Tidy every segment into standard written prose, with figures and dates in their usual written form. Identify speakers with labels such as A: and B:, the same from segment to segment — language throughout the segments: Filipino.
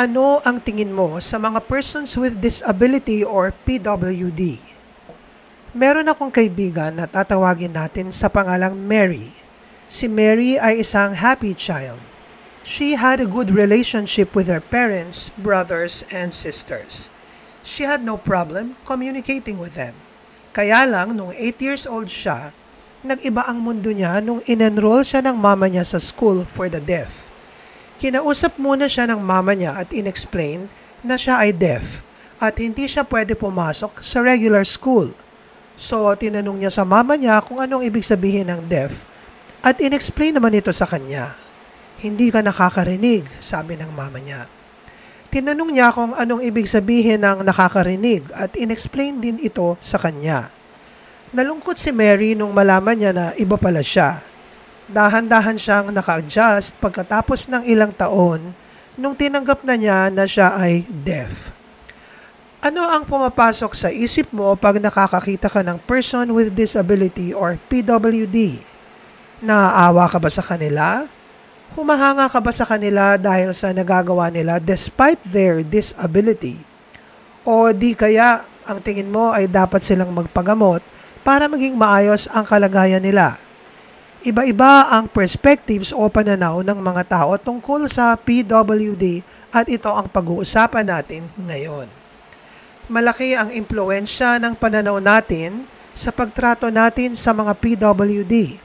A: Ano ang tingin mo sa mga persons with disability or PWD? Meron akong kaibigan na tatawagin natin sa pangalang Mary. Si Mary ay isang happy child. She had a good relationship with her parents, brothers, and sisters. She had no problem communicating with them. Kaya lang, nung 8 years old siya, nag-iba ang mundo niya nung in-enroll siya ng mama niya sa school for the deaf. Kinausap muna siya ng mama niya at inexplain na siya ay deaf at hindi siya pwede pumasok sa regular school. So, tinanong niya sa mama niya kung anong ibig sabihin ng deaf at inexplain naman ito sa kanya. Hindi ka nakakarinig, sabi ng mama niya. Tinanong niya kung anong ibig sabihin ng nakakarinig at inexplain din ito sa kanya. Nalungkot si Mary nung malaman niya na iba pala siya. Dahan-dahan siyang naka-adjust pagkatapos ng ilang taon nung tinanggap na niya na siya ay deaf. Ano ang pumapasok sa isip mo pag nakakakita ka ng person with disability or PWD? Naaawa ka ba sa kanila? Humahanga ka ba sa kanila dahil sa nagagawa nila despite their disability? O di kaya ang tingin mo ay dapat silang magpagamot para maging maayos ang kalagayan nila? Iba-iba ang perspectives o pananaw ng mga tao tungkol sa PWD at ito ang pag-uusapan natin ngayon. Malaki ang impluwensya ng pananaw natin sa pagtrato natin sa mga PWD.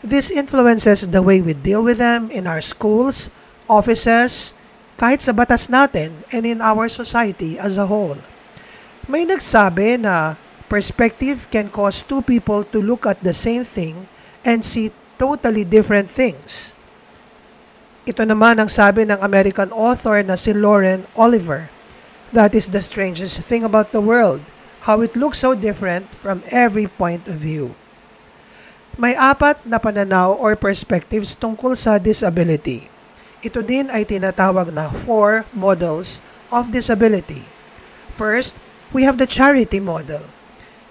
A: This influences the way we deal with them in our schools, offices, kahit sa batas natin and in our society as a whole. May nagsabi na perspective can cause two people to look at the same thing and see totally different things. Ito naman ang sabi ng American author na si Lauren Oliver. That is the strangest thing about the world, how it looks so different from every point of view. May 4 na pananaw or perspectives tungkol sa disability. Ito din ay tinatawag na 4 models of disability. First, we have the charity model.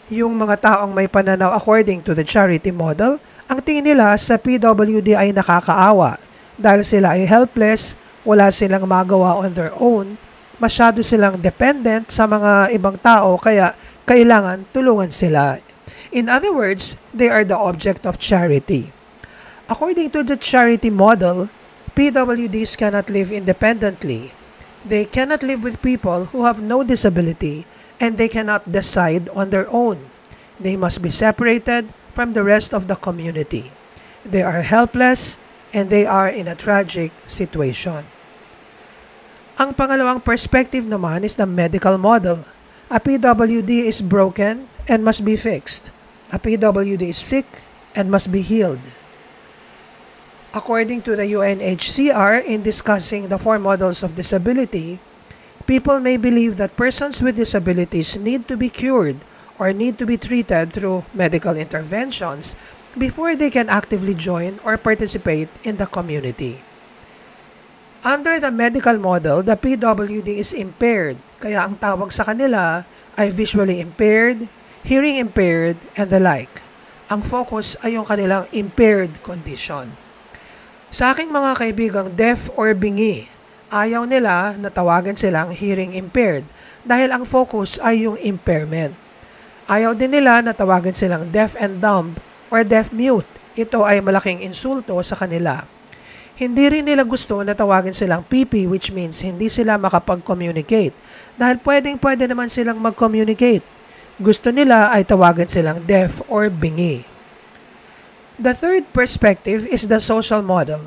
A: Yung mga taong may pananaw according to the charity model, ang tingin nila sa PWD ay nakakaawa dahil sila ay helpless, wala silang magawa on their own, masyado silang dependent sa mga ibang tao kaya kailangan tulungan sila. In other words, they are the object of charity. According to the charity model, PWDs cannot live independently. They cannot live with people who have no disability and they cannot decide on their own. They must be separated from the rest of the community. They are helpless and they are in a tragic situation. Ang pangalawang perspective naman is the medical model. A PWD is broken and must be fixed. A PWD is sick and must be healed. According to the UNHCR, in discussing the 4 models of disability, people may believe that persons with disabilities need to be cured or need to be treated through medical interventions before they can actively join or participate in the community. Under the medical model, the PWD is impaired, kaya ang tawag sa kanila ay visually impaired, hearing impaired, and the like. Ang focus ay yung kanilang impaired condition. Sa aking mga kaibigang deaf or bingi, ayaw nila na tawagan silang hearing impaired dahil ang focus ay yung impairment. Ayaw din nila na tawagan silang deaf and dumb or deaf mute. Ito ay malaking insulto sa kanila. Hindi rin nila gusto na tawagin silang PP, which means hindi sila makapag-communicate dahil pwede naman silang mag-communicate. Gusto nila ay tawagan silang deaf or bingi. The third perspective is the social model.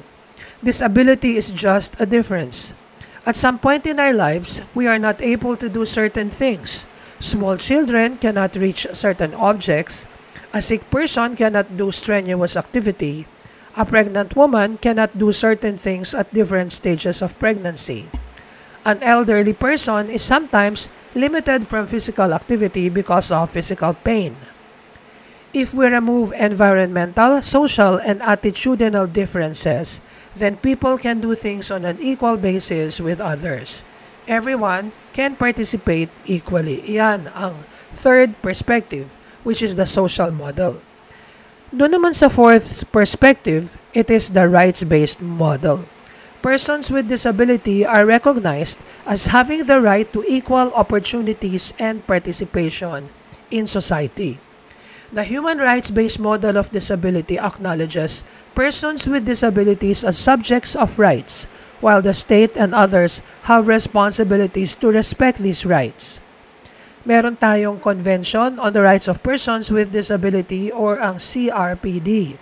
A: Disability is just a difference. At some point in our lives, we are not able to do certain things. Small children cannot reach certain objects. A sick person cannot do strenuous activity. A pregnant woman cannot do certain things at different stages of pregnancy. An elderly person is sometimes limited from physical activity because of physical pain. If we remove environmental, social, and attitudinal differences, then people can do things on an equal basis with others. Everyone can participate equally. Iyan ang third perspective, which is the social model. Doon naman sa fourth perspective, it is the rights-based model. persons with disability are recognized as having the right to equal opportunities and participation in society. The human rights-based model of disability acknowledges persons with disabilities as subjects of rights, while the state and others have responsibilities to respect these rights. Meron tayong Convention on the Rights of Persons with Disability or ang CRPD.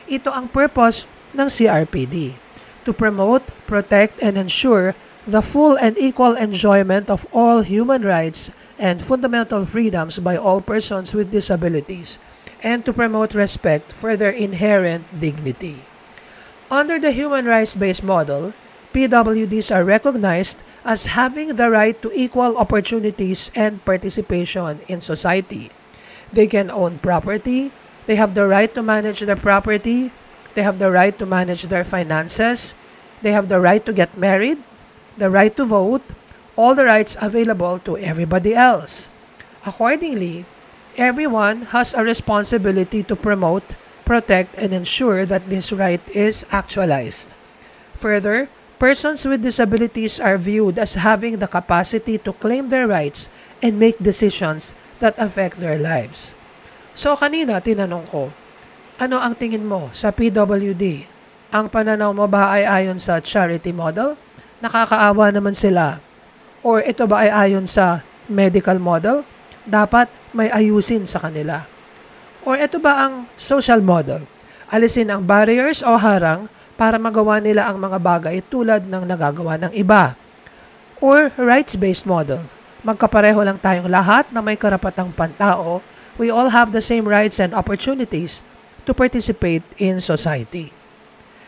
A: Ito ang purpose ng CRPD: to promote, protect, and ensure the full and equal enjoyment of all human rights and fundamental freedoms by all persons with disabilities, and to promote respect for their inherent dignity. Under the human rights-based model, PWDs are recognized as having the right to equal opportunities and participation in society. They can own property, they have the right to manage their property, they have the right to manage their finances, they have the right to get married, the right to vote, all the rights available to everybody else. Accordingly, everyone has a responsibility to promote, protect, and ensure that this right is actualized. Further, persons with disabilities are viewed as having the capacity to claim their rights and make decisions that affect their lives. So kanina tinanong ko, ano ang tingin mo sa PWD? Ang pananaw mo ba ay ayon sa charity model? Nakakaawa naman sila. Or ito ba ay ayon sa medical model? Dapat may ayusin sa kanila. Or ito ba ang social model? Alisin ang barriers o harang para magawa nila ang mga bagay tulad ng nagagawa ng iba. Or rights-based model. Magkapareho lang tayong lahat na may karapatang pantao. We all have the same rights and opportunities to participate in society.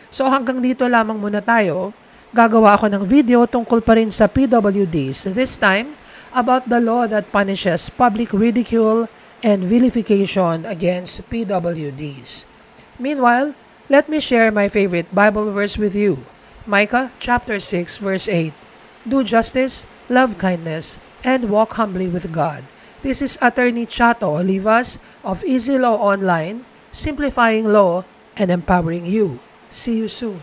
A: So hanggang dito lamang muna tayo. Gagawa ako ng video tungkol pa rin sa PWDs, this time about the law that punishes public ridicule and vilification against PWDs. Meanwhile, let me share my favorite Bible verse with you. Micah chapter 6 verse 8. Do justice, love kindness, and walk humbly with God. This is Attorney Chato Olivas of Easy Law Online, simplifying law and empowering you. See you soon.